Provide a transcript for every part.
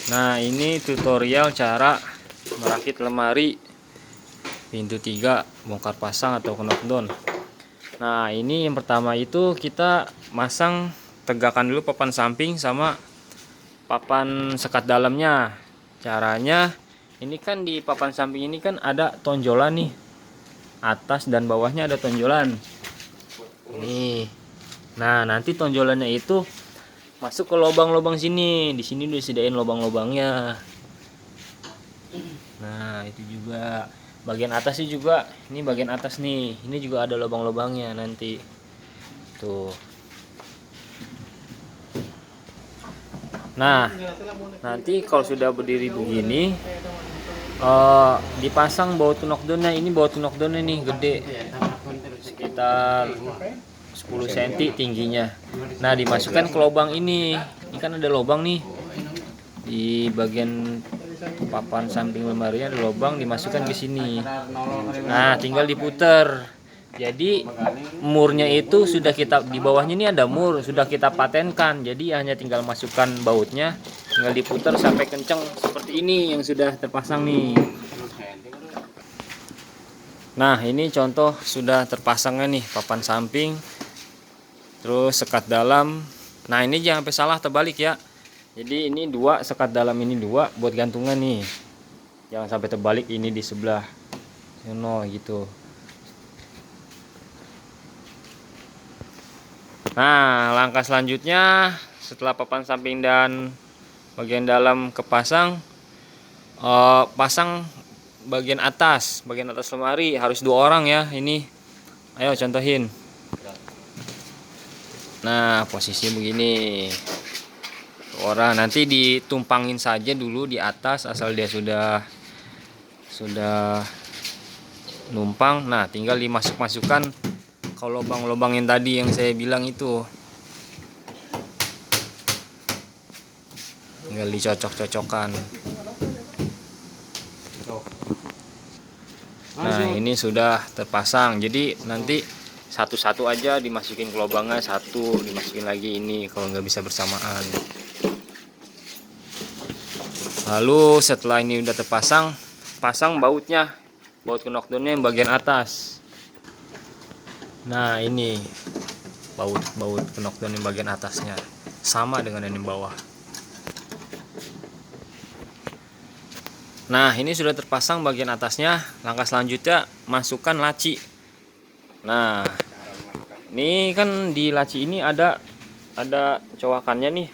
Nah, ini tutorial cara merakit lemari pintu 3 bongkar pasang atau knockdown. Nah, ini yang pertama itu kita masang, tegakkan dulu papan samping sama papan sekat dalamnya. Caranya ini kan di papan samping ini kan ada tonjolan nih. Atas dan bawahnya ada tonjolan. Nih. Nah, nanti tonjolannya itu masuk ke lubang-lubang sini. Di sini udah disediain lubang-lubangnya. Nah, itu juga bagian atasnya juga. Ini bagian atas nih. Ini juga ada lubang-lubangnya nanti. Tuh. Nah, nanti kalau sudah berdiri begini, dipasang baut knockdownnya. Ini baut knockdownnya nih gede, sekitar 10 cm tingginya. Nah, dimasukkan ke lubang ini. Ini kan ada lubang nih di bagian papan samping lemari, ada lubang, dimasukkan ke sini. Nah, tinggal diputer. Jadi murnya itu sudah kita, di bawahnya ini ada mur, sudah kita patenkan. Jadi hanya tinggal masukkan bautnya, tinggal diputer sampai kenceng seperti ini yang sudah terpasang nih. Nah, ini contoh sudah terpasangnya nih papan samping, terus sekat dalam. Nah, ini jangan sampai salah terbalik ya. Jadi ini dua, sekat dalam ini dua buat gantungan nih. Jangan sampai terbalik, ini di sebelah sono gitu. Nah, langkah selanjutnya setelah papan samping dan bagian dalam kepasang, pasang bagian atas lemari. Harus 2 orang ya ini. Ayo contohin. Nah, posisi begini. 2 orang, nanti ditumpangin saja dulu di atas asal dia sudah numpang. Nah, tinggal dimasukkan ke lubang-lubang yang tadi yang saya bilang itu. Tinggal dicocok-cocokkan. Nah, ini sudah terpasang. Jadi nanti satu-satu aja dimasukin ke lubangnya, satu dimasukin lagi ini kalau nggak bisa bersamaan. Lalu setelah ini udah terpasang, pasang bautnya, baut knockdownnya yang bagian atas. Nah, ini baut knockdown yang bagian atasnya sama dengan yang di bawah. Nah, ini sudah terpasang bagian atasnya. Langkah selanjutnya masukkan laci. Nah, ini kan di laci ini ada cowakannya nih.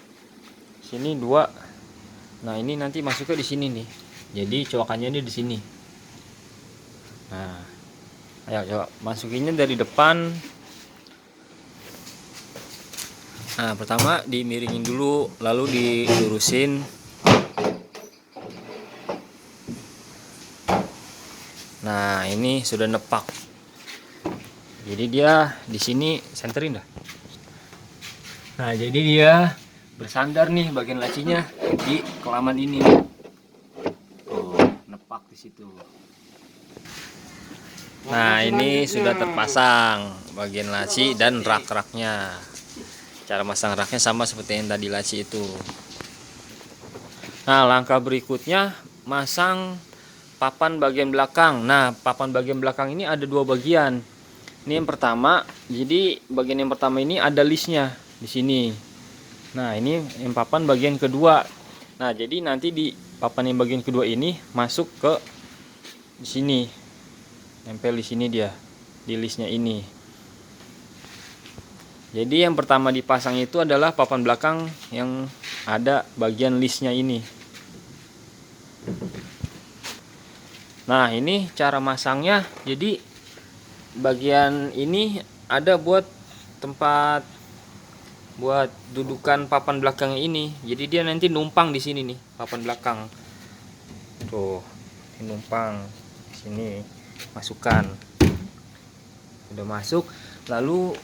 Sini 2. Nah, ini nanti masuknya di sini nih. Jadi cowakannya ini di sini. Nah, ayo coba masukinnya dari depan. Nah, pertama dimiringin dulu, lalu dilurusin. Nah, ini sudah nepak. Jadi dia di sini senterin dah. Nah, jadi dia bersandar nih bagian lacinya di kelaman ini. Oh, nepak di situ. Nah, ini sudah terpasang bagian laci dan rak-raknya. Cara masang raknya sama seperti yang tadi laci itu. Nah, langkah berikutnya masang papan bagian belakang. Nah, papan bagian belakang ini ada 2 bagian. Ini yang pertama. Jadi bagian yang pertama ini ada listnya di sini. Nah, ini yang papan bagian kedua. Nah, jadi nanti di papan yang bagian kedua ini masuk ke di sini. Nempel di sini dia, di listnya ini. Jadi yang pertama dipasang itu adalah papan belakang yang ada bagian listnya ini. Nah, ini cara masangnya. Jadi bagian ini ada buat tempat buat dudukan papan belakang ini. Jadi dia nanti numpang di sini nih, papan belakang. Tuh, numpang di sini. Masukkan. Udah masuk. Lalu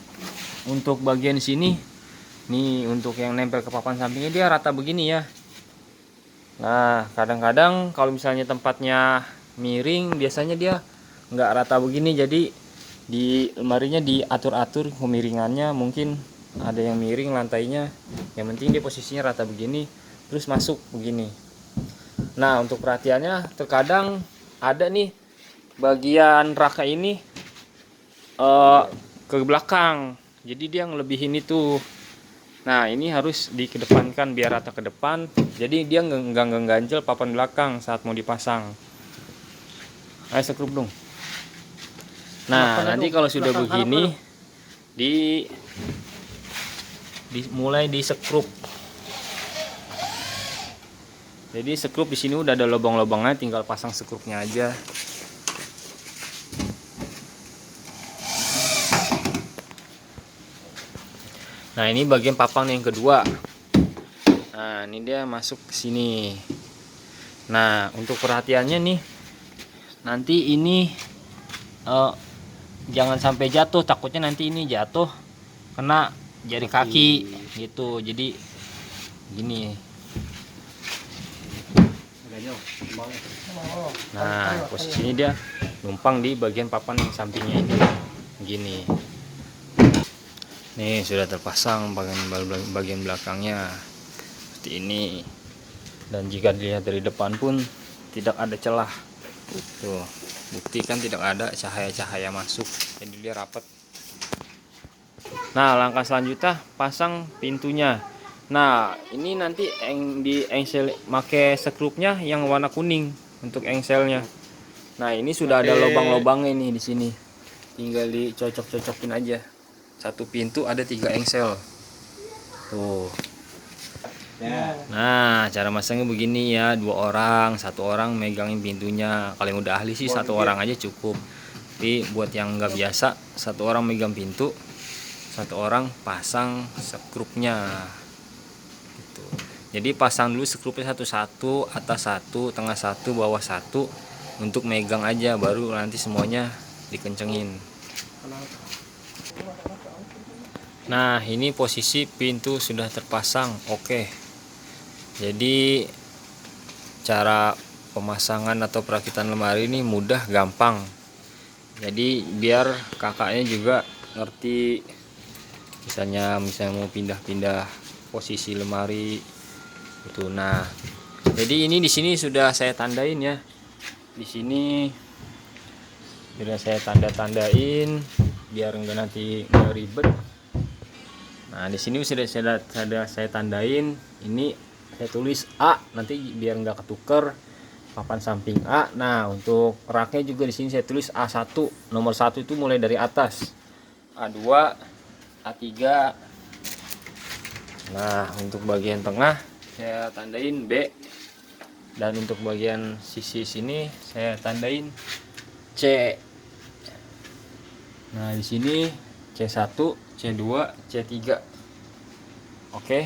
untuk bagian sini nih, untuk yang nempel ke papan sampingnya dia rata begini ya. Nah, kadang-kadang kalau misalnya tempatnya miring, biasanya dia nggak rata begini. Jadi di lemarinya diatur-atur kemiringannya, mungkin ada yang miring lantainya. Yang penting dia posisinya rata begini, terus masuk begini. Nah, untuk perhatiannya terkadang ada nih bagian raka ini ke belakang. Jadi dia ngelebihin itu. Nah, ini harus dikedepankan biar rata ke depan. Jadi dia nggak ganjel papan belakang saat mau dipasang. Ayo sekrup dong. Nah, nanti kalau sudah begini mulai di sekrup. Jadi sekrup di sini udah ada lubang-lubangnya, tinggal pasang sekrupnya aja. Nah, ini bagian papan yang kedua. Nah, ini dia masuk ke sini. Nah, untuk perhatiannya nih, nanti ini jangan sampai jatuh, takutnya nanti ini jatuh kena jari kaki gitu. Jadi gini. Nah, posisinya dia numpang di bagian papan yang sampingnya ini. Gini. Nih, sudah terpasang bagian belakangnya seperti ini. Dan jika dilihat dari depan pun tidak ada celah. Tuh, bukti kan tidak ada cahaya-cahaya masuk. Jadi dia rapat. Nah, langkah selanjutnya pasang pintunya. Nah, ini nanti di engsel make sekrupnya yang warna kuning untuk engselnya. Nah, ini sudah ada lubang-lubangnya nih di sini. Tinggal dicocok-cocokin aja. Satu pintu ada 3 engsel. Tuh. Nah, cara masangnya begini ya, 2 orang, 1 orang megangin pintunya. Kalau yang udah ahli sih 1 orang aja cukup. Tapi buat yang nggak biasa, 1 orang megang pintu, 1 orang pasang sekrupnya. Gitu. Jadi pasang dulu sekrupnya satu-satu, atas 1, tengah 1, bawah 1 untuk megang aja, baru nanti semuanya dikencengin. Nah, ini posisi pintu sudah terpasang. Oke. Jadi cara pemasangan atau perakitan lemari ini mudah, gampang. Jadi biar kakaknya juga ngerti, misalnya mau pindah-pindah posisi lemari itu. Nah, jadi ini di sini sudah saya tandain ya. Di sini sudah saya tanda-tandain biar enggak nanti nggak ribet. Nah, di sini sudah saya tandain. Ini saya tulis A, nanti biar nggak ketuker papan samping A. Nah, untuk raknya juga di sini saya tulis A1. Nomor 1 itu mulai dari atas. A2, A3. Nah, untuk bagian tengah saya tandain B. Dan untuk bagian sisi sini saya tandain C. Nah, di sini C1, C2, C3. Oke.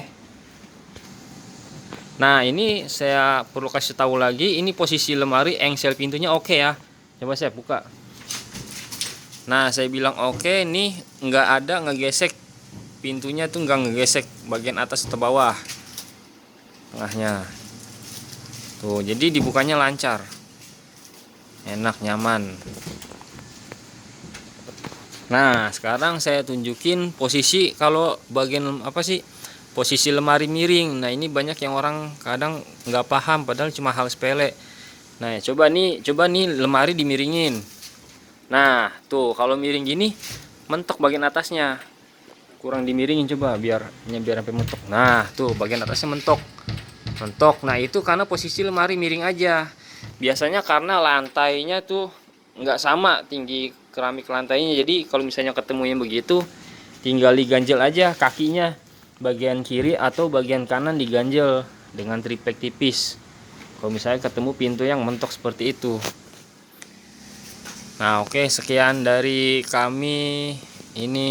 Nah, ini saya perlu kasih tahu lagi, ini posisi lemari engsel pintunya oke ya. Coba saya buka. Nah, saya bilang oke, nih nggak ada ngegesek. Pintunya tuh nggak ngegesek bagian atas atau bawah. Tengahnya. Tuh, jadi dibukanya lancar. Enak, nyaman. Nah, sekarang saya tunjukin posisi kalau bagian posisi lemari miring. Nah, ini banyak yang orang kadang nggak paham, padahal cuma hal sepele. Nah, coba nih lemari dimiringin. Nah, tuh kalau miring gini mentok bagian atasnya. Kurang dimiringin, coba biar sampai mentok. Nah, tuh bagian atasnya mentok. Nah, itu karena posisi lemari miring aja. Biasanya karena lantainya tuh nggak sama tinggi keramik lantainya. Jadi kalau misalnya ketemu yang begitu, tinggal diganjel aja kakinya, bagian kiri atau bagian kanan diganjel dengan triplek tipis. Kalau misalnya ketemu pintu yang mentok seperti itu. Nah, oke, sekian dari kami. Ini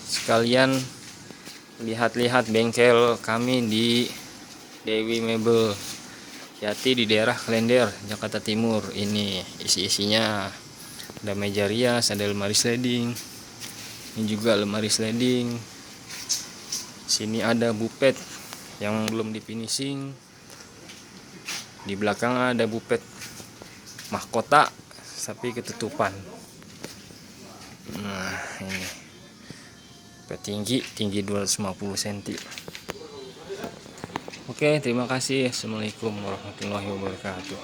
sekalian lihat-lihat bengkel kami di Dewi Mebel Jati di daerah Klender, Jakarta Timur. Ini isi-isinya ada meja rias, ada lemari sliding. Ini juga lemari sliding. Sini ada bupet yang belum difinishing. Di belakang ada bupet mahkota tapi ketutupan. Nah, ini bupet tinggi 250 cm. Oke, terima kasih. Assalamualaikum warahmatullahi wabarakatuh.